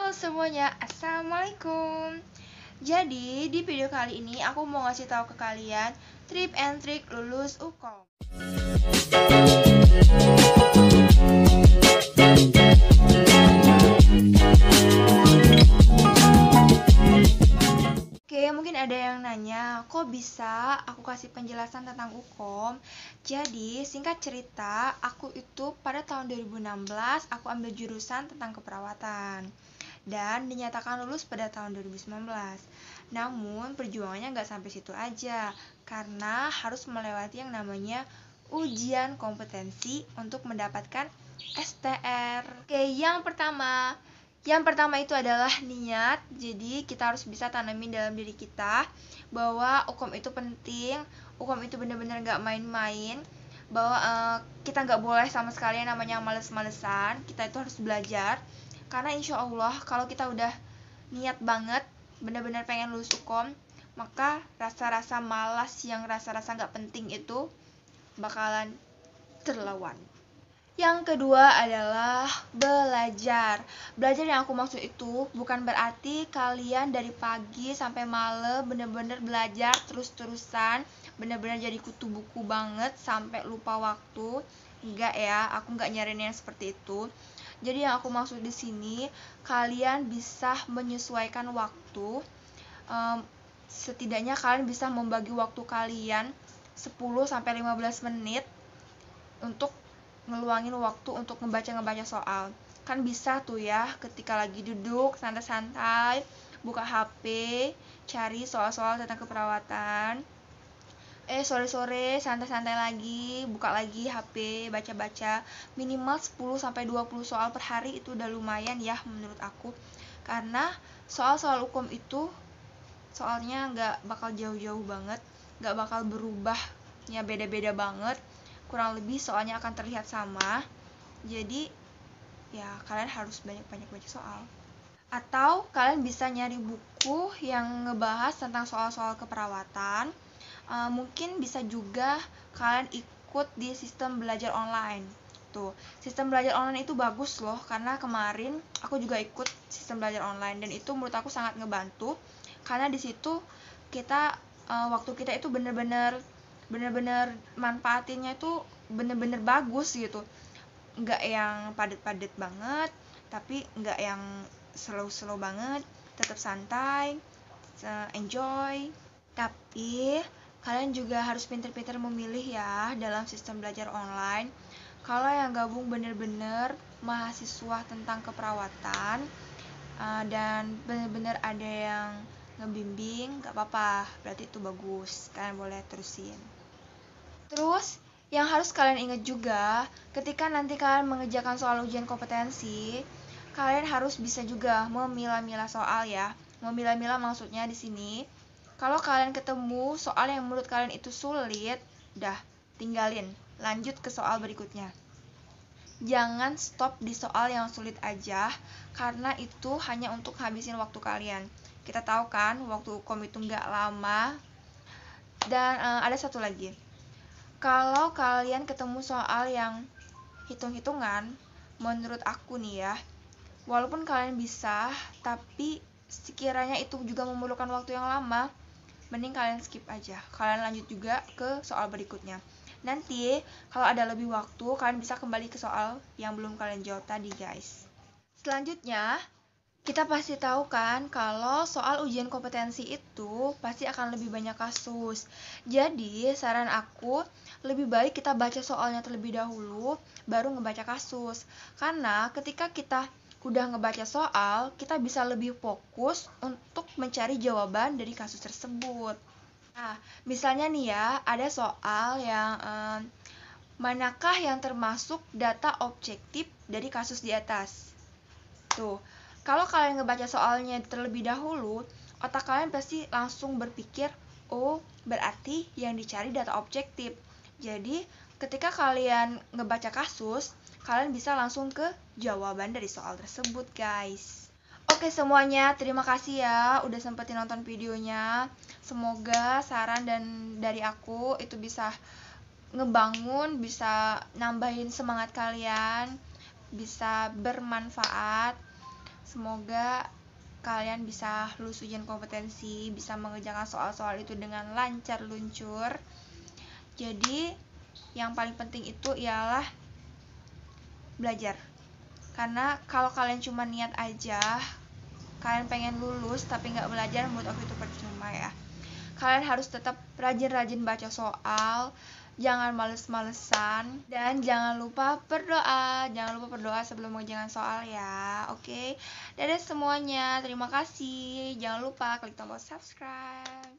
Halo semuanya, Assalamualaikum. Jadi di video kali ini aku mau ngasih tahu ke kalian tip and trick lulus UKOM. Oke, mungkin ada yang nanya, kok bisa aku kasih penjelasan tentang UKOM? Jadi, singkat cerita, aku itu pada tahun 2016 aku ambil jurusan tentang keperawatan dan dinyatakan lulus pada tahun 2019. Namun, perjuangannya nggak sampai situ aja, karena harus melewati yang namanya ujian kompetensi untuk mendapatkan STR. Oke, yang pertama itu adalah niat. Jadi kita harus bisa tanamin dalam diri kita bahwa UKOM itu penting, UKOM itu benar-benar gak main-main, bahwa kita gak boleh sama sekali yang namanya males-malesan. Kita itu harus belajar, karena insya Allah kalau kita udah niat banget benar-benar pengen lulus UKOM, maka rasa-rasa malas yang rasa-rasa gak penting itu bakalan terlawan. Yang kedua adalah belajar. Belajar yang aku maksud itu bukan berarti kalian dari pagi sampai malam bener-bener belajar terus-terusan, bener-bener jadi kutu buku banget sampai lupa waktu. Enggak ya, aku enggak nyariin yang seperti itu. Jadi yang aku maksud di sini, kalian bisa menyesuaikan waktu. Setidaknya kalian bisa membagi waktu kalian 10 sampai 15 menit untuk ngeluangin waktu untuk ngebaca soal. Kan bisa tuh ya ketika lagi duduk santai-santai, buka HP, cari soal-soal tentang keperawatan. Sore-sore santai-santai lagi, buka lagi HP, baca-baca. Minimal 10 sampai 20 soal per hari itu udah lumayan ya menurut aku. Karena soal-soal UKOM itu soalnya nggak bakal jauh-jauh banget, nggak bakal berubah, ya beda-beda banget. Kurang lebih soalnya akan terlihat sama. Jadi ya kalian harus banyak-banyak baca soal. Atau kalian bisa nyari buku yang ngebahas tentang soal-soal keperawatan. Mungkin bisa juga kalian ikut di sistem belajar online. Tuh, sistem belajar online itu bagus loh, karena kemarin aku juga ikut sistem belajar online dan itu menurut aku sangat ngebantu, karena di situ kita waktu kita itu bener-bener manfaatinnya itu bener-bener bagus gitu, nggak yang padet-padet banget tapi nggak yang slow banget, tetap santai, enjoy. Tapi kalian juga harus pintar-pintar memilih ya dalam sistem belajar online. Kalau yang gabung bener-bener mahasiswa tentang keperawatan dan bener-bener ada yang ngebimbing, gak apa-apa, berarti itu bagus, kalian boleh terusin. Terus yang harus kalian ingat juga, ketika nanti kalian mengerjakan soal ujian kompetensi, kalian harus bisa juga memilah-milah soal ya. Memilah-milah maksudnya di sini, kalau kalian ketemu soal yang menurut kalian itu sulit, dah tinggalin, lanjut ke soal berikutnya. Jangan stop di soal yang sulit aja, karena itu hanya untuk habisin waktu kalian. Kita tahu kan, waktu UKOM itu nggak lama. Dan ada satu lagi, kalau kalian ketemu soal yang hitung-hitungan, menurut aku nih ya, walaupun kalian bisa, tapi sekiranya itu juga memerlukan waktu yang lama, mending kalian skip aja. Kalian lanjut juga ke soal berikutnya. Nanti kalau ada lebih waktu, kalian bisa kembali ke soal yang belum kalian jawab tadi, guys. Selanjutnya, kita pasti tahu kan kalau soal ujian kompetensi itu pasti akan lebih banyak kasus. Jadi saran aku, lebih baik kita baca soalnya terlebih dahulu baru ngebaca kasus. Karena ketika kita udah ngebaca soal, kita bisa lebih fokus untuk mencari jawaban dari kasus tersebut. Nah, misalnya nih ya, ada soal yang manakah yang termasuk data objektif dari kasus di atas. Tuh, kalau kalian ngebaca soalnya terlebih dahulu, otak kalian pasti langsung berpikir, oh berarti yang dicari data objektif. Jadi ketika kalian ngebaca kasus, kalian bisa langsung ke jawaban dari soal tersebut, guys. Oke semuanya, terima kasih ya udah sempetin nonton videonya. Semoga saran dari aku itu bisa ngebangun, bisa nambahin semangat kalian, bisa bermanfaat. Semoga kalian bisa lulus ujian kompetensi, bisa mengerjakan soal-soal itu dengan lancar luncur. Jadi yang paling penting itu ialah belajar. Karena kalau kalian cuma niat aja, kalian pengen lulus tapi nggak belajar, menurut aku itu percuma ya. Kalian harus tetap rajin-rajin baca soal, jangan males-malesan, dan jangan lupa berdoa sebelum mengerjakan soal ya. Oke, dadah semuanya, terima kasih. Jangan lupa klik tombol subscribe.